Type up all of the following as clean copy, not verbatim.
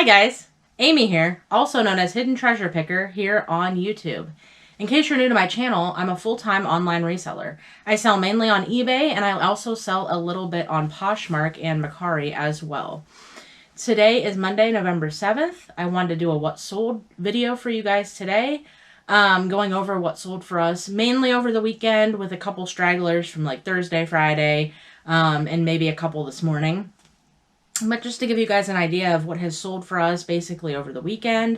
Hi guys, Amy here, also known as Hidden Treasure Picker here on YouTube. In case you're new to my channel, I'm a full-time online reseller. I sell mainly on eBay, and I also sell a little bit on Poshmark and Mercari as well. Today is Monday, November 7th. I wanted to do a what sold video for you guys today. Going over what sold for us mainly over the weekend with a couple stragglers from like Thursday, Friday, and maybe a couple this morning. But just to give you guys an idea of what has sold for us basically over the weekend.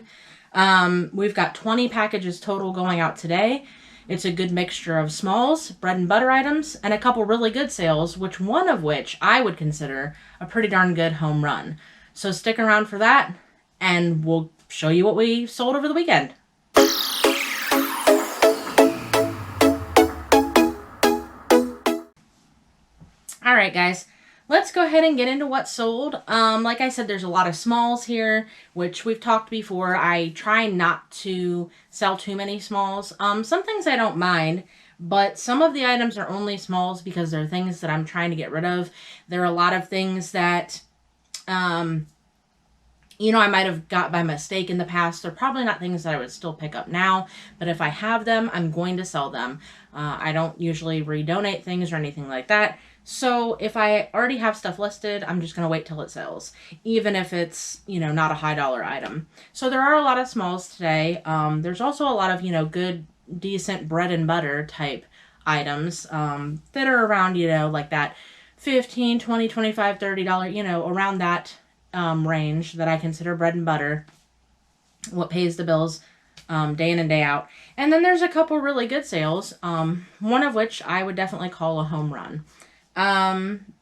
We've got 20 packages total going out today. It's a good mixture of smalls, bread and butter items, and a couple really good sales, one of which I would consider a pretty darn good home run. So stick around for that, and we'll show you what we sold over the weekend. All right, guys. Let's go ahead and get into what sold. Like I said, there's a lot of smalls here, which we've talked before. I try not to sell too many smalls. Some things I don't mind, but some of the items are only smalls because they're things that I'm trying to get rid of. There are a lot of things that, I might have got by mistake in the past. They're probably not things that I would still pick up now, but if I have them, I'm going to sell them. I don't usually redonate things or anything like that. So if I already have stuff listed, I'm just going to wait till it sells, even if it's, not a high dollar item. So there are a lot of smalls today. There's also a lot of, good, decent bread and butter type items that are around, like that $15, $20, $25, $30, around that range that I consider bread and butter, what pays the bills day in and day out. And then there's a couple really good sales, one of which I would definitely call a home run.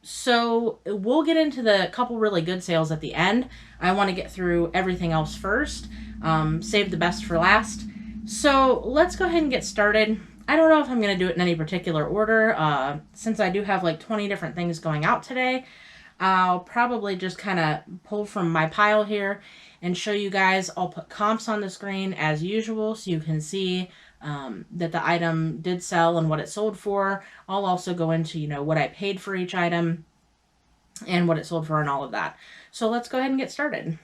So we'll get into the couple really good sales at the end. I want to get through everything else first, save the best for last. So let's go ahead and get started. I don't know if I'm going to do it in any particular order. Since I do have like 20 different things going out today, I'll probably just kind of pull from my pile here and show you guys. I'll put comps on the screen as usual so you can see that the item did sell and what it sold for. I'll also go into, what I paid for each item and what it sold for and all of that. So let's go ahead and get started.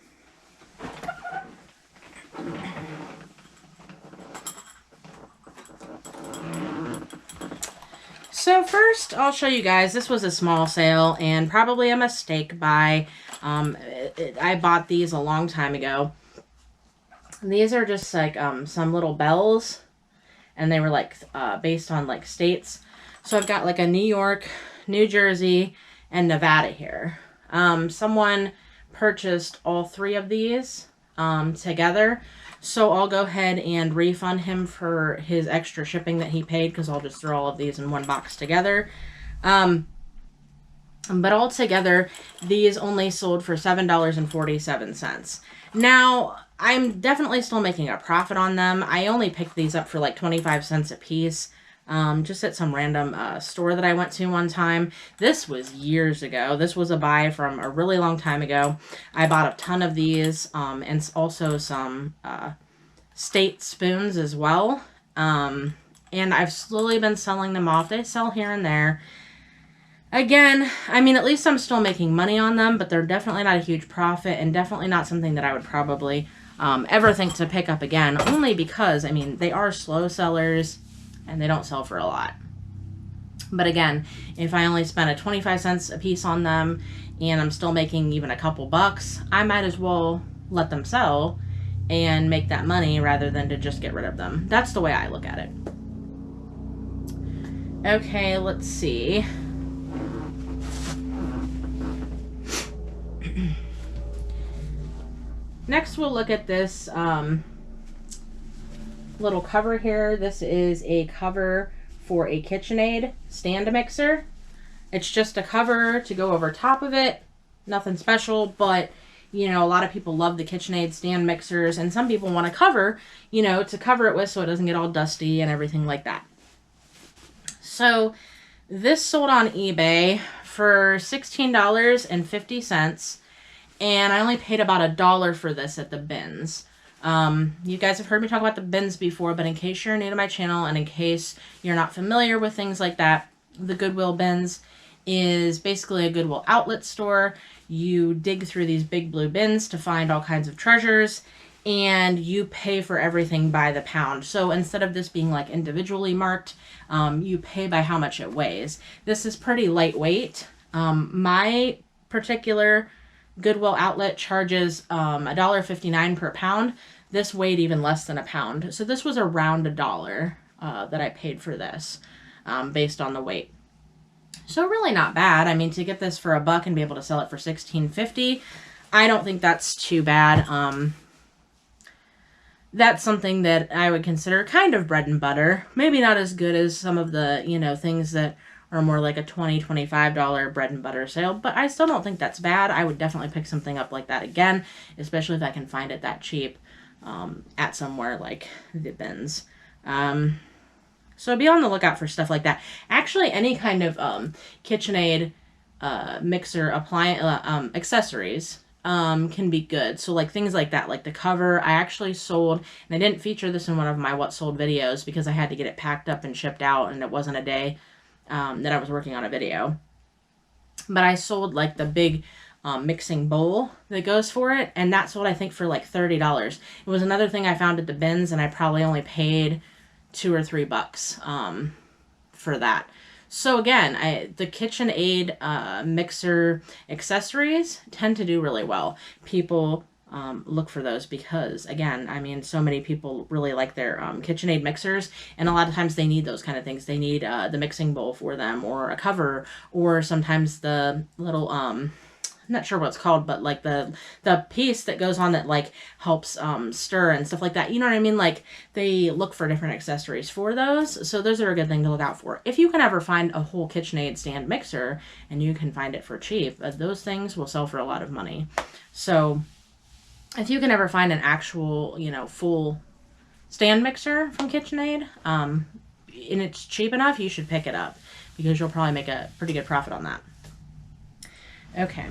So first, I'll show you guys, this was a small sale and probably a mistake buy. I bought these a long time ago. These are just like some little bells. And they were like based on like states. So I've got like a New York, New Jersey, and Nevada here. Someone purchased all three of these together. So I'll go ahead and refund him for his extra shipping that he paid, because I'll just throw all of these in one box together. But altogether, these only sold for $7.47. Now, I'm definitely still making a profit on them. I only picked these up for like 25 cents a piece, just at some random store that I went to one time. This was years ago. This was a buy from a really long time ago. I bought a ton of these, and also some state spoons as well. And I've slowly been selling them off. They sell here and there. Again, at least I'm still making money on them, but they're definitely not a huge profit and definitely not something that I would probably ever think to pick up again, only because, they are slow sellers and they don't sell for a lot. But again, if I only spent 25 cents a piece on them and I'm still making even a couple bucks, I might as well let them sell and make that money rather than to just get rid of them. That's the way I look at it. Okay, let's see. Next, we'll look at this little cover here. This is a cover for a KitchenAid stand mixer. It's just a cover to go over top of it. Nothing special, but, a lot of people love the KitchenAid stand mixers, and some people want a cover, to cover it with so it doesn't get all dusty and everything like that. So, this sold on eBay for $16.50. And I only paid about $1 for this at the bins. You guys have heard me talk about the bins before, but in case you're new to my channel and in case you're not familiar with things like that, the Goodwill bins is basically a Goodwill outlet store. you dig through these big blue bins to find all kinds of treasures, and you pay for everything by the pound. So instead of this being like individually marked, you pay by how much it weighs. This is pretty lightweight. My particular Goodwill outlet charges $1.59 per pound. This weighed even less than a pound. So this was around $1 that I paid for this based on the weight. So really not bad. I mean, to get this for $1 and be able to sell it for $16.50, I don't think that's too bad. That's something that I would consider kind of bread and butter. Maybe not as good as some of the, things that are more like a $20, $25 bread and butter sale, but I still don't think that's bad. I would definitely pick something up like that again, especially if I can find it that cheap at somewhere like the bins. So be on the lookout for stuff like that. Actually, any kind of KitchenAid mixer appliance accessories can be good. So like things like that, like the cover, I actually sold, and I didn't feature this in one of my what sold videos because I had to get it packed up and shipped out, and it wasn't a day that I was working on a video. But I sold like the big mixing bowl that goes for it, and that sold I think for like $30. It was another thing I found at the bins, and I probably only paid $2 or $3 for that. So again, the KitchenAid mixer accessories tend to do really well. People look for those because, again, I mean, so many people really like their KitchenAid mixers, and a lot of times they need those kind of things. They need the mixing bowl for them, or a cover, or sometimes the little I'm not sure what it's called, but like the piece that goes on that like helps stir and stuff like that. You know what I mean? Like they look for different accessories for those. So those are a good thing to look out for. If you can ever find a whole KitchenAid stand mixer and you can find it for cheap, those things will sell for a lot of money. So if you can ever find an actual, full stand mixer from KitchenAid, and it's cheap enough, you should pick it up because you'll probably make a pretty good profit on that. Okay.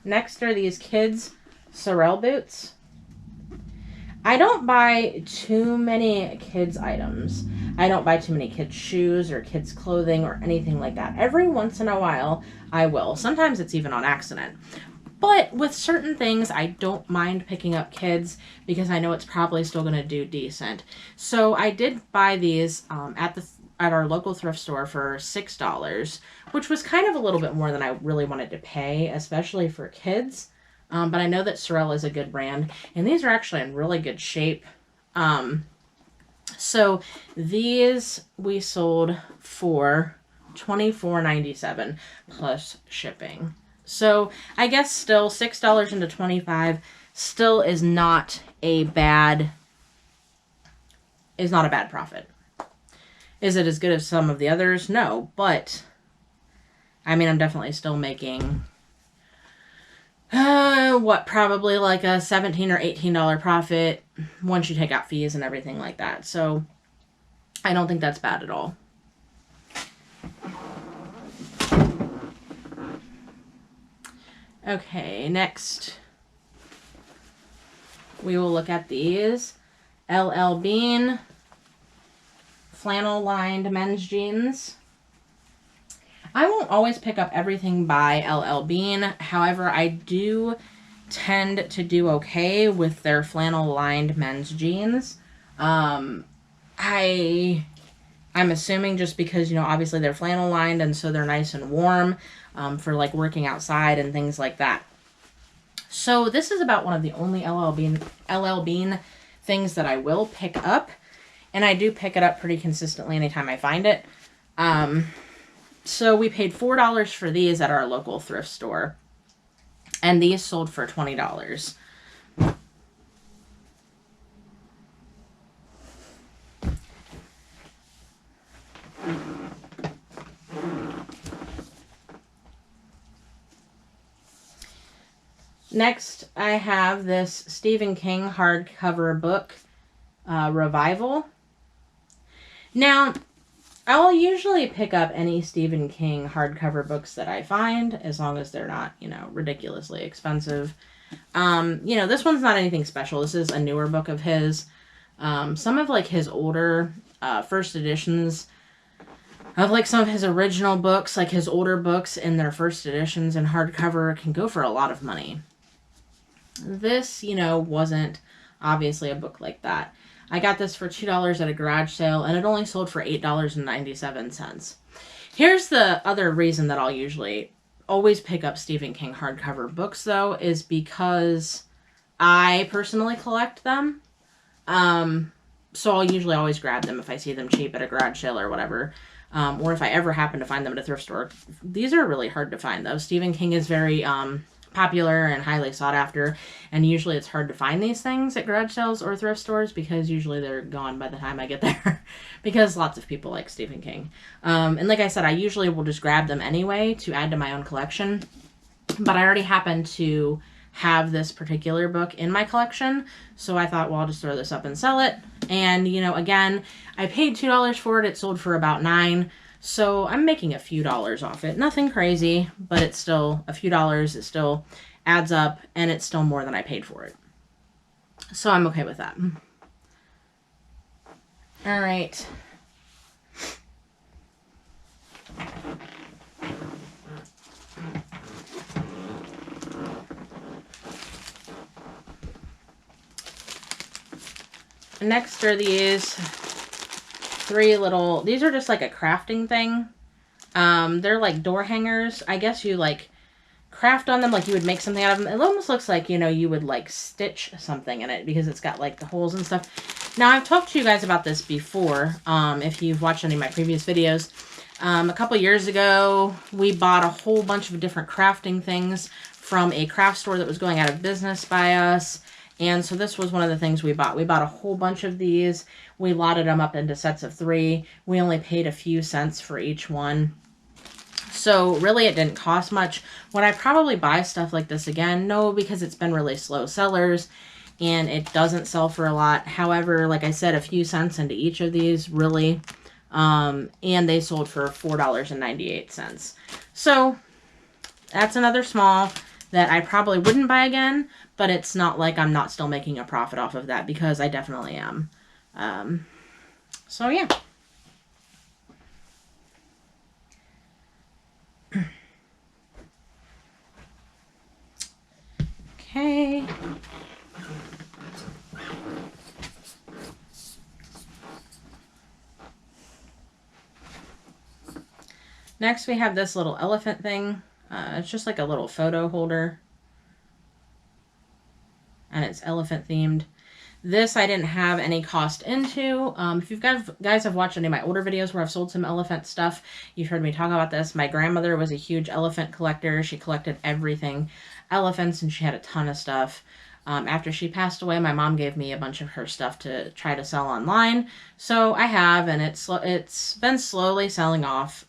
Next are these kids' Sorel boots. I don't buy too many kids' items. I don't buy too many kids' shoes or kids' clothing or anything like that. Every once in a while, I will. Sometimes it's even on accident. But with certain things, I don't mind picking up kids because I know it's probably still going to do decent. So I did buy these at our local thrift store for $6, which was kind of a little bit more than I really wanted to pay, especially for kids. But I know that Sorel is a good brand, and these are actually in really good shape. So these we sold for $24.97 plus shipping. So I guess still $6 into $25 still is not a bad profit. Is it as good as some of the others? No, but I mean, I'm definitely still making probably like a $17 or $18 profit once you take out fees and everything like that. So I don't think that's bad at all. Okay, next we will look at these LL Bean flannel lined men's jeans. I won't always pick up everything by LL Bean. However, I do tend to do okay with their flannel lined men's jeans. I'm assuming just because, obviously they're flannel lined and so they're nice and warm for like working outside and things like that. So this is about one of the only LL Bean things that I will pick up. And I do pick it up pretty consistently anytime I find it. So we paid $4 for these at our local thrift store. And these sold for $20. Next, I have this Stephen King hardcover book, Revival. Now, I'll usually pick up any Stephen King hardcover books that I find, as long as they're not, ridiculously expensive. This one's not anything special. This is a newer book of his. Some of, like, his older first editions of like some of his original books, like his older books in their first editions and hardcover can go for a lot of money. This, you know, wasn't obviously a book like that. I got this for $2 at a garage sale, and it only sold for $8.97. Here's the other reason that I'll usually always pick up Stephen King hardcover books, though, is because I personally collect them. So I'll usually always grab them if I see them cheap at a garage sale or whatever. Or if I ever happen to find them at a thrift store. These are really hard to find, though. Stephen King is very popular and highly sought after, and usually it's hard to find these things at garage sales or thrift stores because usually they're gone by the time I get there because lots of people like Stephen King. And like I said, I usually will just grab them anyway to add to my own collection, but I already happen to have this particular book in my collection, so I thought, well, I'll just throw this up and sell it. And, you know, again, I paid $2 for it. It sold for about $9. So I'm making a few dollars off it. Nothing crazy, but it's still a few dollars. It still adds up, and it's still more than I paid for it. So I'm okay with that. All right. Next are these these are just like a crafting thing. They're like door hangers. I guess you like craft on them like you would make something out of them. It almost looks like, you know, you would like stitch something in it because it's got like the holes and stuff. Now, I've talked to you guys about this before. If you've watched any of my previous videos. A couple years ago, we bought a whole bunch of different crafting things from a craft store that was going out of business by us. And so this was one of the things we bought. We bought a whole bunch of these. We lotted them up into sets of 3. We only paid a few cents for each one. So really it didn't cost much. Would I probably buy stuff like this again? No, because it's been really slow sellers and it doesn't sell for a lot. However, like I said, a few cents into each of these, really. And they sold for $4.98. So that's another small that I probably wouldn't buy again, but it's not like I'm not still making a profit off of that because I definitely am. So yeah. Okay. Next we have this little elephant thing. It's just like a little photo holder. And it's elephant themed. This I didn't have any cost into. If you guys have watched any of my older videos where I've sold some elephant stuff, you've heard me talk about this. My grandmother was a huge elephant collector. She collected everything elephants, and she had a ton of stuff. After she passed away, my mom gave me a bunch of her stuff to try to sell online. So I have, and it's been slowly selling off.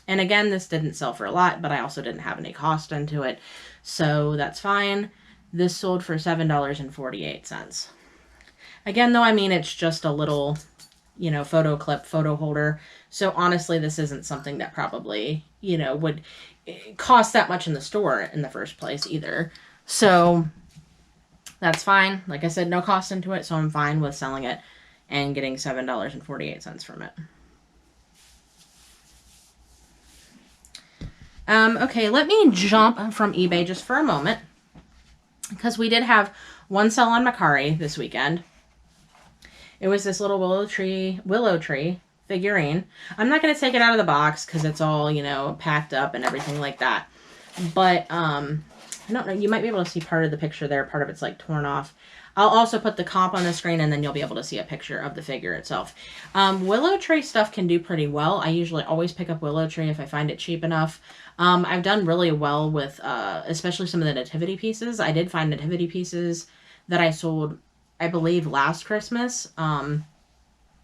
And again, this didn't sell for a lot, but I also didn't have any cost into it. So that's fine. This sold for $7.48. Again, though, I mean, it's just a little, you know, photo clip, photo holder. So honestly, this isn't something that probably, you know, would cost that much in the store in the first place either. So that's fine. Like I said, no cost into it, so I'm fine with selling it and getting $7.48 from it. Okay, let me jump from eBay just for a moment, because we did have one sell on Macari this weekend. It was this little willow tree figurine. I'm not going to take it out of the box because it's all, you know, packed up and everything like that. But, I don't know, you might be able to see part of the picture there. Part of it's like torn off. I'll also put the comp on the screen, and then you'll be able to see a picture of the figure itself. Willow tree stuff can do pretty well. I usually always pick up willow tree if I find it cheap enough. I've done really well with, especially some of the nativity pieces. I did find nativity pieces that I sold, I believe, last Christmas. And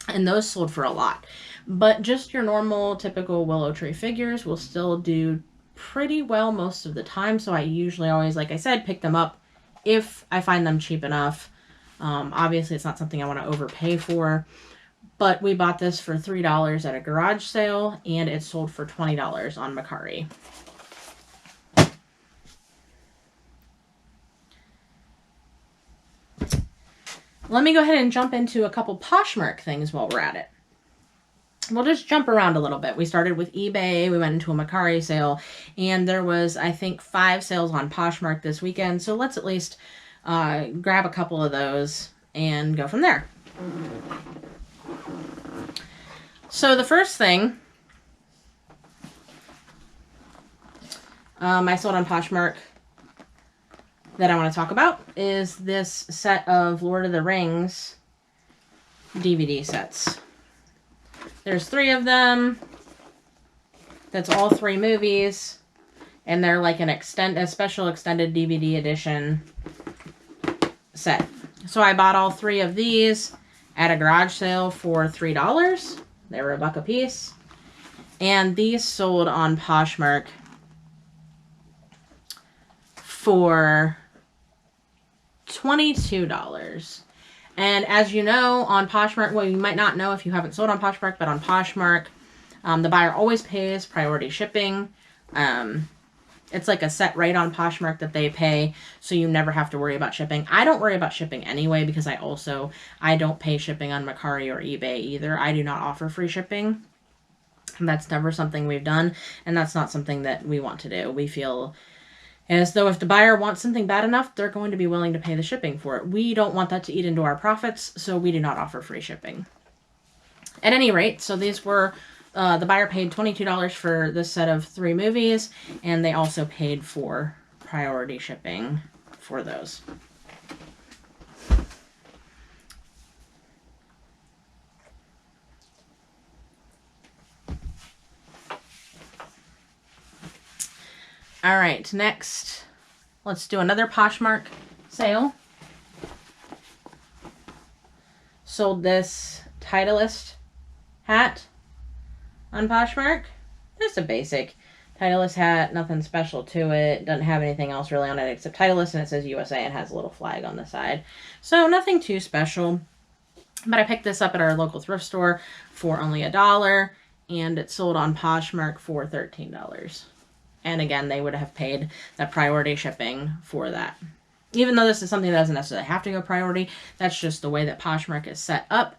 those sold for a lot. But just your normal, typical willow tree figures will still do pretty well most of the time. So I usually always, like I said, pick them up if I find them cheap enough. Obviously, it's not something I want to overpay for. But we bought this for $3 at a garage sale, and it sold for $20 on Macari. Let me go ahead and jump into a couple Poshmark things while we're at it. we'll just jump around a little bit. We started with eBay, we went into a Mercari sale, and there was, I think, 5 sales on Poshmark this weekend. So let's at least grab a couple of those and go from there. So the first thing I sold on Poshmark that I want to talk about is this set of Lord of the Rings DVD sets. There's 3 of them. That's all 3 movies. And they're like a special extended DVD edition set. So I bought all 3 of these at a garage sale for $3. They were $1 a piece. And these sold on Poshmark for $22. And as you know, on Poshmark, well, you might not know if you haven't sold on Poshmark, but on Poshmark, the buyer always pays priority shipping. It's like a set rate on Poshmark that they pay, so you never have to worry about shipping. I don't worry about shipping anyway, because I don't pay shipping on Mercari or eBay either. I do not offer free shipping. That's never something we've done, and that's not something that we want to do. We feel as though if the buyer wants something bad enough, they're going to be willing to pay the shipping for it. We don't want that to eat into our profits, so we do not offer free shipping. At any rate, so these were, the buyer paid $22 for this set of 3 movies, and they also paid for priority shipping for those. All right, next, let's do another Poshmark sale. Sold this Titleist hat on Poshmark. Just a basic Titleist hat, nothing special to it. Doesn't have anything else really on it except Titleist, and it says USA and has a little flag on the side. So nothing too special. But I picked this up at our local thrift store for only $1, and it sold on Poshmark for $13. And again, they would have paid the priority shipping for that. Even though this is something that doesn't necessarily have to go priority, that's just the way that Poshmark is set up.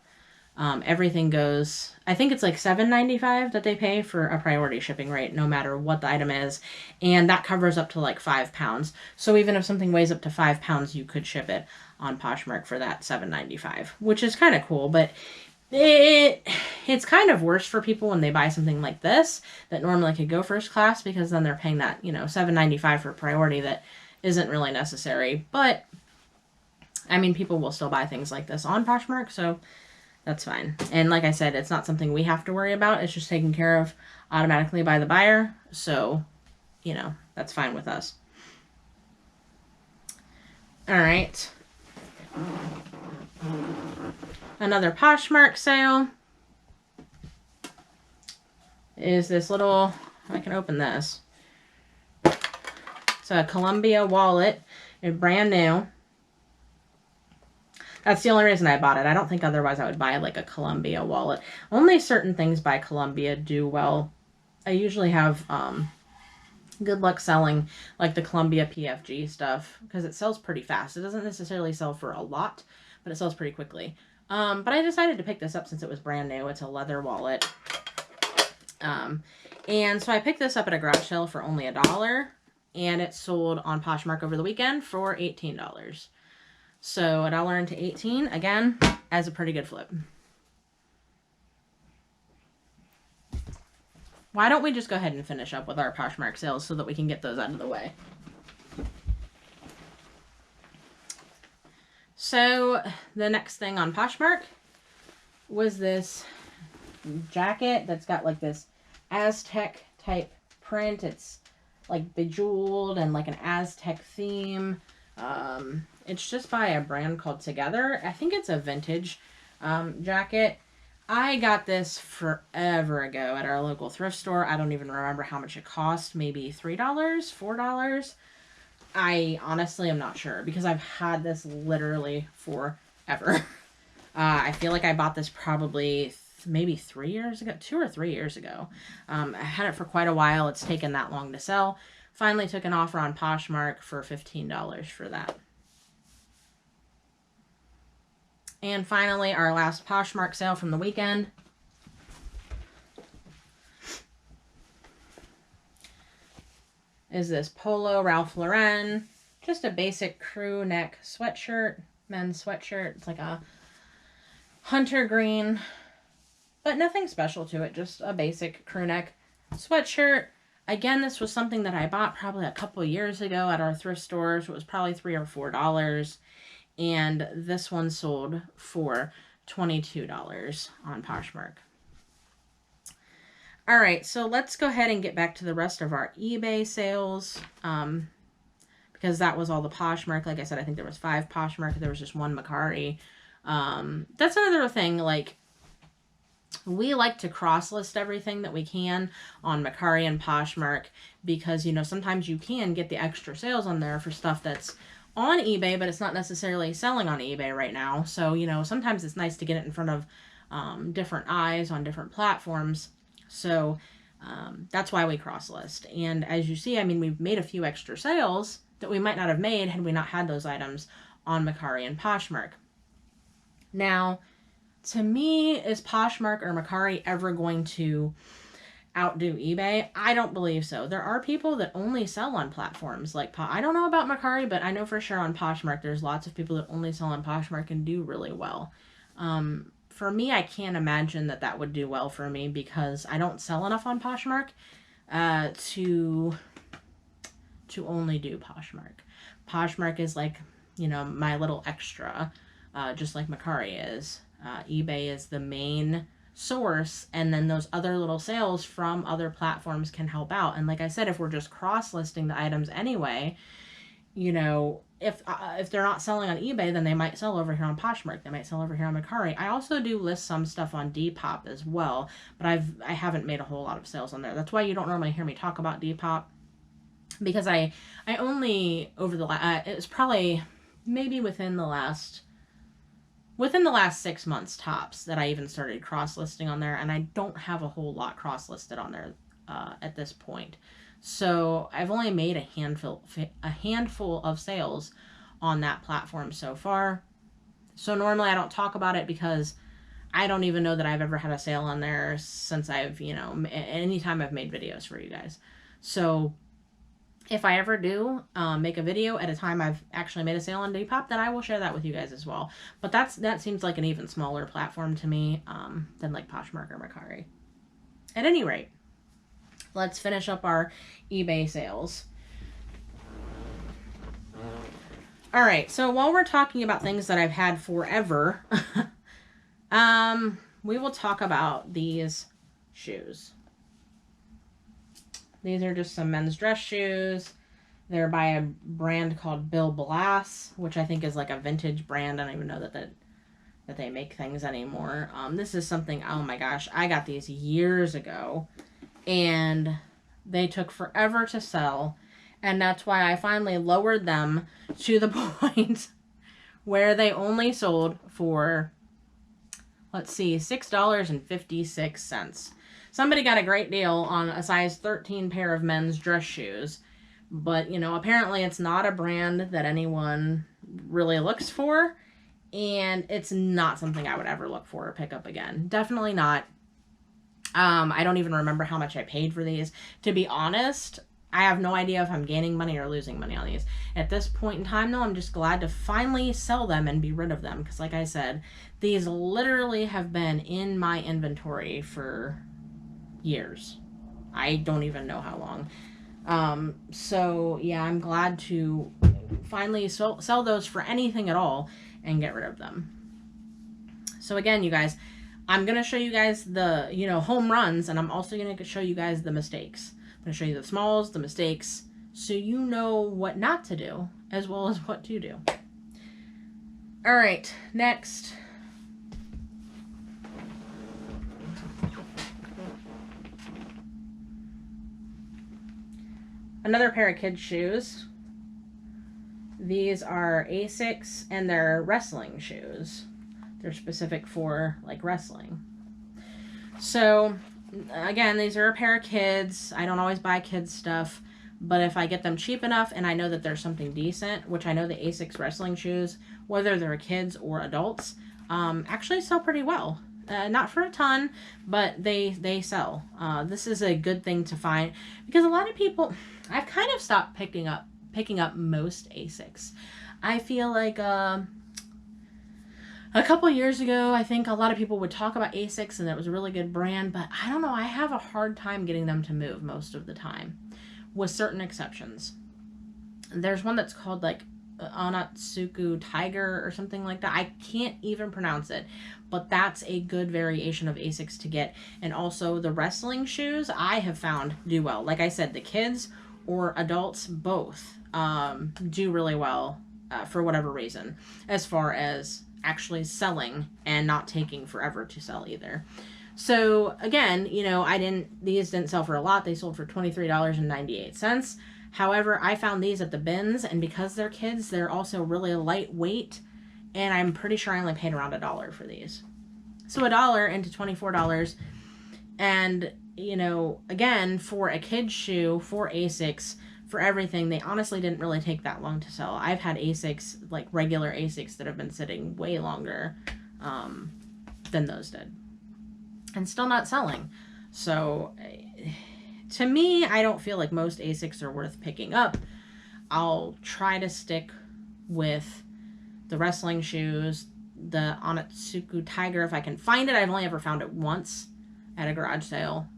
Everything goes, I think it's like $7.95 that they pay for a priority shipping rate, no matter what the item is. And that covers up to like 5 pounds. So even if something weighs up to 5 pounds, you could ship it on Poshmark for that $7.95, which is kind of cool. But it's kind of worse for people when they buy something like this that normally could go first class, because then they're paying that, $7.95 for priority that isn't really necessary. But I mean, people will still buy things like this on Poshmark, so that's fine. And like I said, it's not something we have to worry about. It's just taken care of automatically by the buyer, so that's fine with us. All right. Another Poshmark sale is this little, I can open this. It's a Columbia wallet. It's brand new. That's the only reason I bought it. I don't think otherwise I would buy like a Columbia wallet. Only certain things by Columbia do well. I usually have good luck selling like the Columbia PFG stuff because it sells pretty fast. It doesn't necessarily sell for a lot, but it sells pretty quickly. But I decided to pick this up since it was brand new. It's a leather wallet. And so I picked this up at a garage sale for only $1, and it sold on Poshmark over the weekend for $18. So $1 into 18, again, as a pretty good flip. Why don't we just go ahead and finish up with our Poshmark sales so that we can get those out of the way? So the next thing on Poshmark was this jacket that's got like this Aztec type print. It's like bejeweled and like an Aztec theme. It's just by a brand called Together. I think it's a vintage jacket. I got this forever ago at our local thrift store. I don't even remember how much it cost. Maybe $3, $4. I honestly am not sure because I've had this literally forever. I feel like I bought this probably maybe 3 years ago, 2 or 3 years ago. I had it for quite a while. It's taken that long to sell. Finally took an offer on Poshmark for $15 for that. And finally, our last Poshmark sale from the weekend is this Polo Ralph Lauren. Just a basic crew neck sweatshirt, men's sweatshirt. It's like a hunter green, but nothing special to it. Just a basic crew neck sweatshirt. Again, this was something that I bought probably a couple of years ago at our thrift stores. It was probably $3 or $4. And this one sold for $22 on Poshmark. All right, so let's go ahead and get back to the rest of our eBay sales. Because that was all the Poshmark. Like I said, I think there was 5 Poshmark. There was just 1 Mercari. That's another thing. Like, we like to cross-list everything that we can on Mercari and Poshmark because, you know, sometimes you can get the extra sales on there for stuff that's on eBay, but it's not necessarily selling on eBay right now. So, you know, sometimes it's nice to get it in front of different eyes on different platforms. So that's why we cross-list. And as you see, I mean, we've made a few extra sales that we might not have made had we not had those items on Mercari and Poshmark. Now, to me, is Poshmark or Mercari ever going to outdo eBay? I don't believe so. There are people that only sell on platforms like I don't know about Mercari, but I know for sure on Poshmark there's lots of people that only sell on Poshmark and do really well. For me, I can't imagine that that would do well for me because I don't sell enough on Poshmark to only do Poshmark. Poshmark is like, you know, my little extra, just like Mercari is. eBay is the main source, and then those other little sales from other platforms can help out. And like I said, if we're just cross-listing the items anyway, you know, if they're not selling on eBay, then they might sell over here on Poshmark. They might sell over here on Mercari. I also do list some stuff on Depop as well, but I haven't made a whole lot of sales on there. That's why you don't normally hear me talk about Depop, because I only over the it was probably maybe within the last 6 months tops that I even started cross-listing on there, and I don't have a whole lot cross-listed on there at this point. So I've only made a handful of sales on that platform so far. So normally I don't talk about it because I don't even know that I've ever had a sale on there since I've, you know, anytime I've made videos for you guys. So if I ever do make a video at a time I've actually made a sale on Depop, then I will share that with you guys as well. But that seems like an even smaller platform to me than like Poshmark or Mercari. At any rate, let's finish up our eBay sales. All right, so while we're talking about things that I've had forever, we will talk about these shoes. These are just some men's dress shoes. They're by a brand called Bill Blass, which I think is like a vintage brand. I don't even know that they make things anymore. This is something, oh my gosh, I got these years ago, and they took forever to sell, and that's why I finally lowered them to the point where they only sold for, let's see, $6.56. Somebody got a great deal on a size 13 pair of men's dress shoes, but, you know, apparently it's not a brand that anyone really looks for, and it's not something I would ever look for or pick up again. Definitely not. I don't even remember how much I paid for these. To be honest, I have no idea if I'm gaining money or losing money on these. At this point in time, though, I'm just glad to finally sell them and be rid of them, because like I said, these literally have been in my inventory for years. I don't even know how long. So yeah, I'm glad to finally sell those for anything at all and get rid of them. So again, you guys, I'm going to show you guys the, you know, home runs, and I'm also going to show you guys the mistakes. I'm going to show you the smalls, the mistakes, so you know what not to do as well as what to do. All right, next. Another pair of kids' shoes. These are Asics, and they're wrestling shoes. They're specific for, like, wrestling. So, again, these are a pair of kids. I don't always buy kids stuff, but if I get them cheap enough and I know that there's something decent, which I know the Asics wrestling shoes, whether they're kids or adults, actually sell pretty well. Not for a ton, but they sell. This is a good thing to find, because a lot of people, I've kind of stopped picking up most ASICs. I feel like a couple years ago, I think a lot of people would talk about ASICs and it was a really good brand, but I don't know, I have a hard time getting them to move most of the time, with certain exceptions. There's one that's called like Onatsuku Tiger or something like that. I can't even pronounce it, but that's a good variation of ASICs to get. And also the wrestling shoes I have found do well. Like I said, the kids or adults both do really well for whatever reason, as far as actually selling and not taking forever to sell either. So again, you know, these didn't sell for a lot. They sold for $23.98. However, I found these at the bins, and because they're kids, they're also really lightweight, and I'm pretty sure I only paid around $1 for these. So $1 into $24, and, you know, again, for a kid's shoe, for ASICs, for everything, they honestly didn't really take that long to sell. I've had ASICs, like regular ASICs, that have been sitting way longer than those did, and still not selling. So to me, I don't feel like most ASICs are worth picking up. I'll try to stick with the wrestling shoes, the Onatsuku Tiger if I can find it. I've only ever found it once at a garage sale.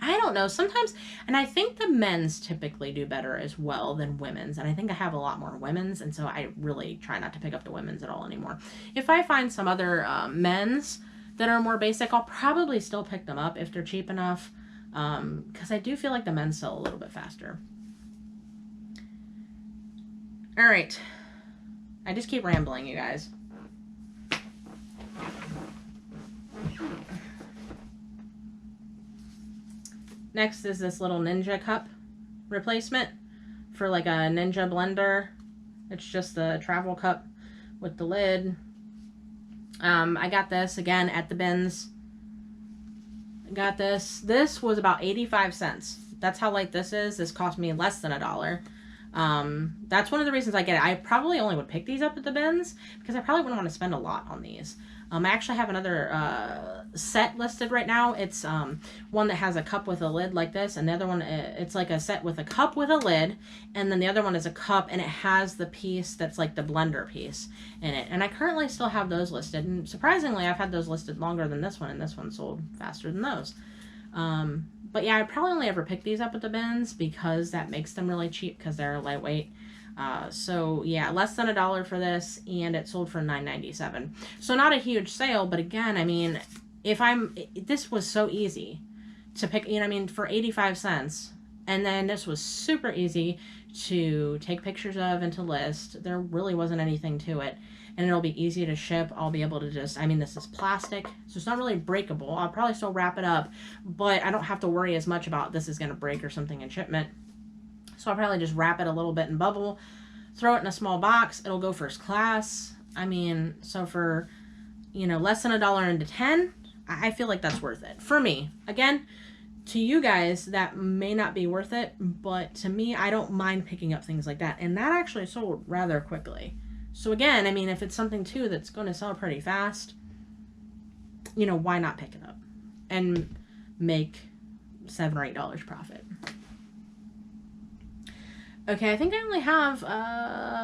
I don't know, sometimes, and I think the men's typically do better as well than women's, and I think I have a lot more women's, and so I really try not to pick up the women's at all anymore. If I find some other men's that are more basic, I'll probably still pick them up if they're cheap enough, because I do feel like the men's sell a little bit faster. All right, I just keep rambling, you guys. Next is this little Ninja cup replacement for like a Ninja blender. It's just the travel cup with the lid. I got this again at the bins. I got this. This was about 85 cents. That's how light this is. This cost me less than $1. That's one of the reasons I get it. I probably only would pick these up at the bins because I probably wouldn't want to spend a lot on these. I actually have another set listed right now. It's one that has a cup with a lid like this, and the other one, it's like a set with a cup with a lid, and then the other one is a cup, and it has the piece that's like the blender piece in it. And I currently still have those listed, and surprisingly, I've had those listed longer than this one, and this one sold faster than those. But yeah, I probably only ever pick these up at the bins because that makes them really cheap because they're lightweight. So yeah, less than $1 for this, and it sold for $9.97. So not a huge sale, but again, I mean, this was so easy to pick, you know, I mean, for 85 cents, and then this was super easy to take pictures of and to list. There really wasn't anything to it, and it'll be easy to ship. I'll be able to just, I mean, this is plastic, so it's not really breakable. I'll probably still wrap it up, but I don't have to worry as much about this is going to break or something in shipment. So I'll probably just wrap it a little bit in bubble, throw it in a small box. It'll go first class. I mean, so for, you know, less than $1 into 10, I feel like that's worth it. For me. Again, to you guys, that may not be worth it, but to me, I don't mind picking up things like that. And that actually sold rather quickly. So again, I mean, if it's something too that's going to sell pretty fast, you know, why not pick it up and make $7 or $8 profit? Okay, I think I only have,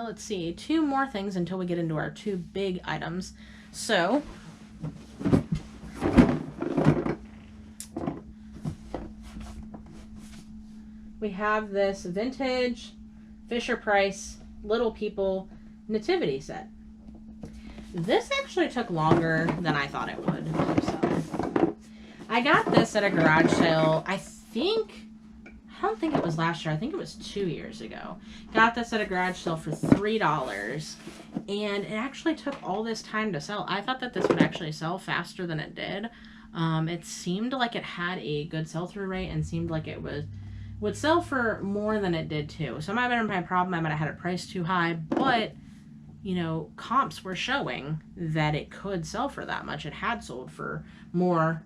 let's see, 2 more things until we get into our 2 big items. So, we have this vintage Fisher-Price Little People nativity set. This actually took longer than I thought it would. So, I got this at a garage sale, I don't think it was last year. I think it was 2 years ago. Got this at a garage sale for $3, and it actually took all this time to sell. I thought that this would actually sell faster than it did. It seemed like it had a good sell-through rate and seemed like it would sell for more than it did too. So it might have been my problem. I might have had it priced too high, but you know, comps were showing that it could sell for that much. It had sold for more,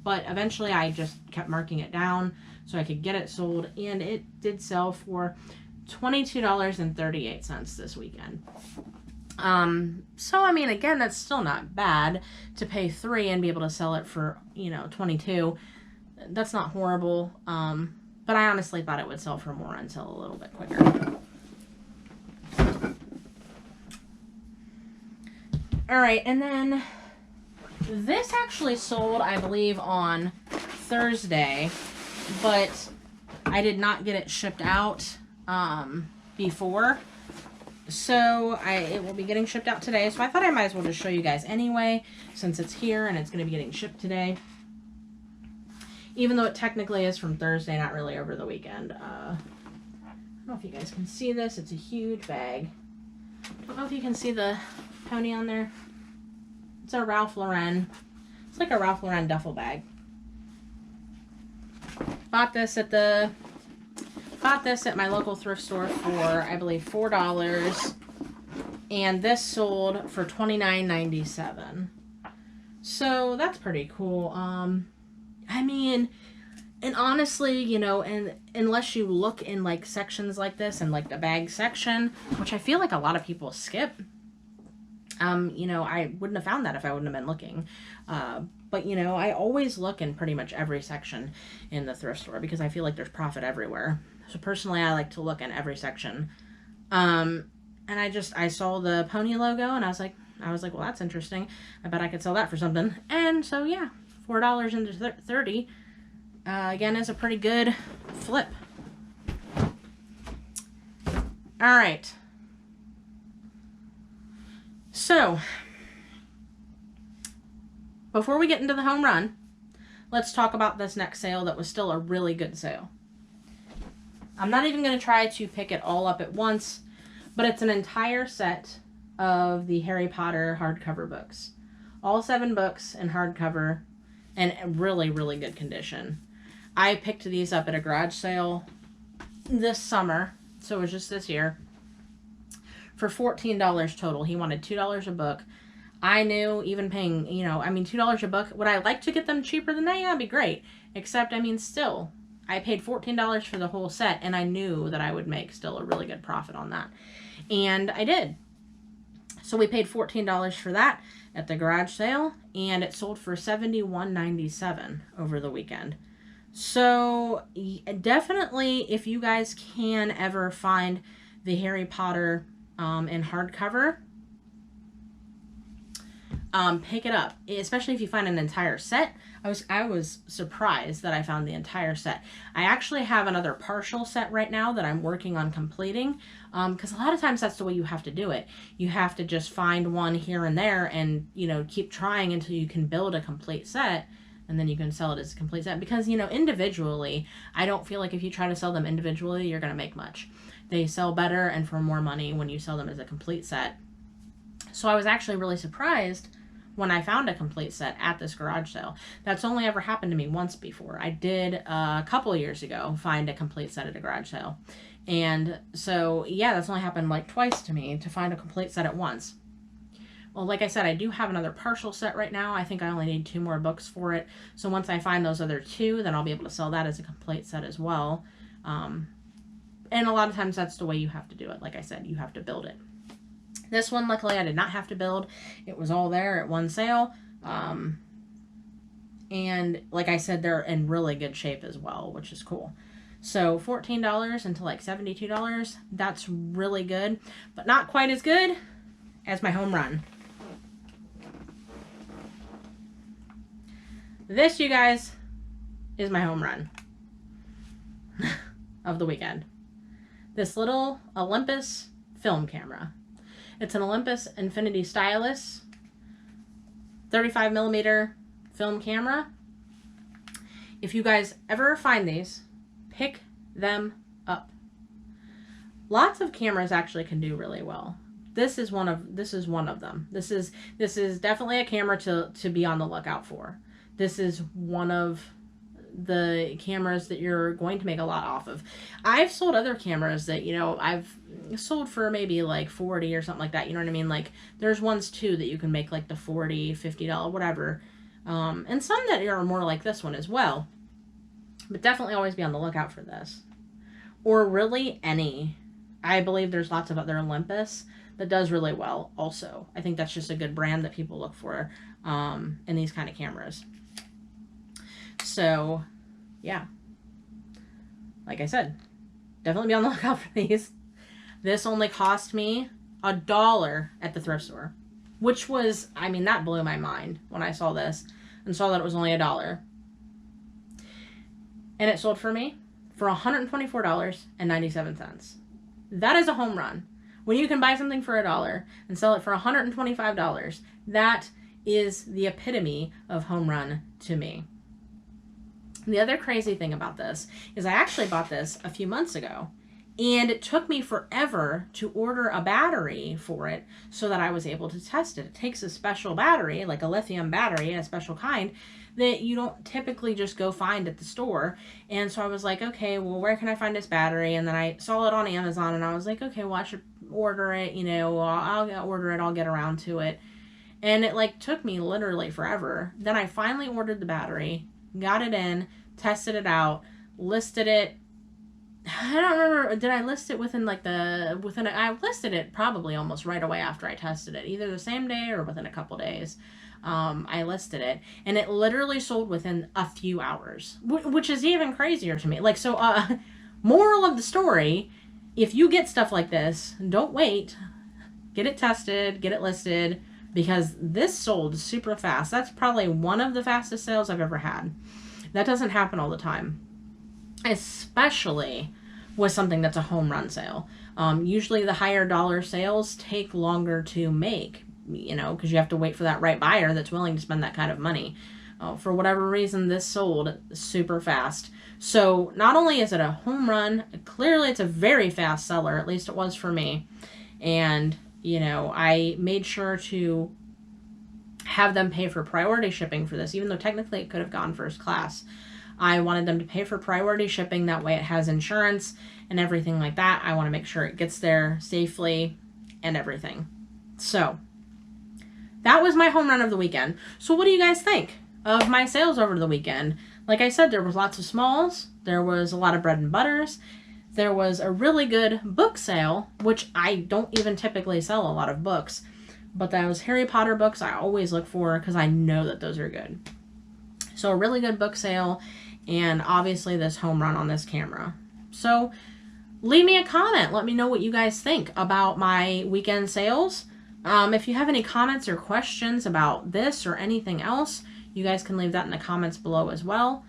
but eventually I just kept marking it down so I could get it sold, and it did sell for $22.38 this weekend. So I mean, again, that's still not bad to pay $3 and be able to sell it for, you know, $22. That's not horrible. But but I honestly thought it would sell for more and sell a little bit quicker. All right, and then this actually sold, I believe, on Thursday, but I did not get it shipped out before. So it will be getting shipped out today. So I thought I might as well just show you guys anyway, since it's here and it's going to be getting shipped today. Even though it technically is from Thursday, not really over the weekend. I don't know if you guys can see this. It's a huge bag. I don't know if you can see the pony on there. It's a Ralph Lauren. It's like a Ralph Lauren duffel bag. Bought this at my local thrift store for, I believe, $4. And this sold for $29.97. So that's pretty cool. I mean, and honestly, you know, and unless you look in like sections like this and like the bag section, which I feel like a lot of people skip, you know, I wouldn't have found that if I wouldn't have been looking. But, you know, I always look in pretty much every section in the thrift store because I feel like there's profit everywhere. So personally, I like to look in every section. And I saw the pony logo and I was like, well, that's interesting. I bet I could sell that for something. And so, yeah, $4 into 30 again, is a pretty good flip. All right. So, before we get into the home run, let's talk about this next sale that was still a really good sale. I'm not even going to try to pick it all up at once, but it's an entire set of the Harry Potter hardcover books. All 7 books in hardcover and really, really good condition. I picked these up at a garage sale this summer, so it was just this year, for $14 total. He wanted $2 a book. I knew even paying, you know, I mean, $2 a book, would I like to get them cheaper than that? Yeah, that'd be great. Except, I mean, still, I paid $14 for the whole set, and I knew that I would make still a really good profit on that. And I did. So we paid $14 for that at the garage sale, and it sold for $71.97 over the weekend. So definitely, if you guys can ever find the Harry Potter in hardcover, pick it up, especially if you find an entire set. I was surprised that I found the entire set. I actually have another partial set right now that I'm working on completing, because a lot of times that's the way you have to do it. You have to just find one here and there and, you know, keep trying until you can build a complete set, and then you can sell it as a complete set. Because, you know, individually, I don't feel like if you try to sell them individually, you're going to make much. They sell better and for more money when you sell them as a complete set. So I was actually really surprised when I found a complete set at this garage sale. That's only ever happened to me once before. I did a couple of years ago find a complete set at a garage sale. And so, yeah, that's only happened like twice to me, to find a complete set at once. Well, like I said, I do have another partial set right now. I think I only need 2 more books for it. So once I find those other 2, then I'll be able to sell that as a complete set as well. And a lot of times that's the way you have to do it. Like I said, you have to build it. This one, luckily, I did not have to build. It was all there at one sale. And like I said, they're in really good shape as well, which is cool. So $14 into like $72, that's really good, but not quite as good as my home run. This, you guys, is my home run of the weekend. This little Olympus film camera. It's an Olympus Infinity Stylus 35mm film camera. If you guys ever find these, pick them up. Lots of cameras actually can do really well. This is one of them. This is definitely a camera to be on the lookout for. This is one of the cameras that you're going to make a lot off of. I've sold other cameras that, you know, I've sold for maybe like 40 or something like that. You know what I mean? Like there's ones too that you can make like the $40, $50, whatever. And some that are more like this one as well. But definitely always be on the lookout for this. Or really any. I believe there's lots of other Olympus that does really well also. I think that's just a good brand that people look for in these kind of cameras. So, yeah. like I said, definitely be on the lookout for these. This only cost me $1 at the thrift store, which was, I mean, that blew my mind when I saw this and saw that it was only $1. And it sold for me for $124.97. That is a home run. When you can buy something for $1 and sell it for $125, that is the epitome of home run to me. The other crazy thing about this is I actually bought this a few months ago, and it took me forever to order a battery for it so that I was able to test it. It takes a special battery, like a lithium battery, a special kind, that you don't typically just go find at the store. And so I was like, okay, well, where can I find this battery? And then I saw it on Amazon, and I was like, okay, well, I should order it, you know, I'll order it, I'll get around to it. And it like took me literally forever. Then I finally ordered the battery, got it in, tested it out, listed it. I don't remember, did I list it I listed it probably almost right away after I tested it, either the same day or within a couple days. I listed it, and it literally sold within a few hours, which is even crazier to me. Like, so, moral of the story, if you get stuff like this, don't wait, get it tested, get it listed, because this sold super fast. That's probably one of the fastest sales I've ever had. That doesn't happen all the time, especially with something that's a home run sale. Usually the higher dollar sales take longer to make, you know, because you have to wait for that right buyer that's willing to spend that kind of money. For whatever reason, this sold super fast. So not only is it a home run, clearly it's a very fast seller, at least it was for me. And, you know, I made sure to have them pay for priority shipping for this, even though technically it could have gone first class. I wanted them to pay for priority shipping. That way it has insurance and everything like that. I want to make sure it gets there safely and everything. So that was my home run of the weekend. So what do you guys think of my sales over the weekend? Like I said, there was lots of smalls. There was a lot of bread and butters. There was a really good book sale, which I don't even typically sell a lot of books. But those Harry Potter books I always look for because I know that those are good. So a really good book sale, and obviously this home run on this camera. So leave me a comment. Let me know what you guys think about my weekend sales. If you have any comments or questions about this or anything else, you guys can leave that in the comments below as well.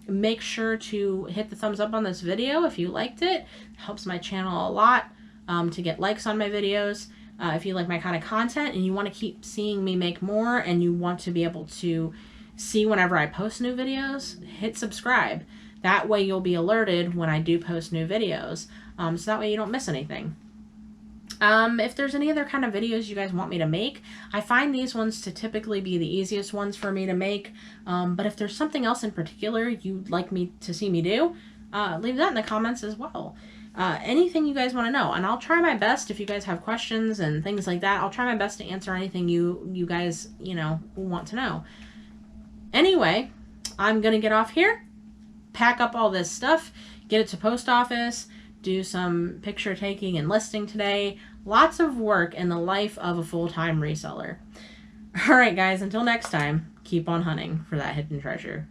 Make sure to hit the thumbs up on this video if you liked it. It helps my channel a lot to get likes on my videos. If you like my kind of content and you want to keep seeing me make more and you want to be able to see whenever I post new videos, hit subscribe. That way you'll be alerted when I do post new videos. So that way you don't miss anything. If there's any other kind of videos you guys want me to make, I find these ones to typically be the easiest ones for me to make. But if there's something else in particular you'd like me to see me do, leave that in the comments as well. Anything you guys want to know, and I'll try my best. If you guys have questions and things like that, I'll try my best to answer anything you guys, you know, want to know. Anyway, I'm gonna get off here, pack up all this stuff, get it to post office, do some picture taking and listing today. Lots of work in the life of a full-time reseller. All right, guys, until next time, keep on hunting for that hidden treasure.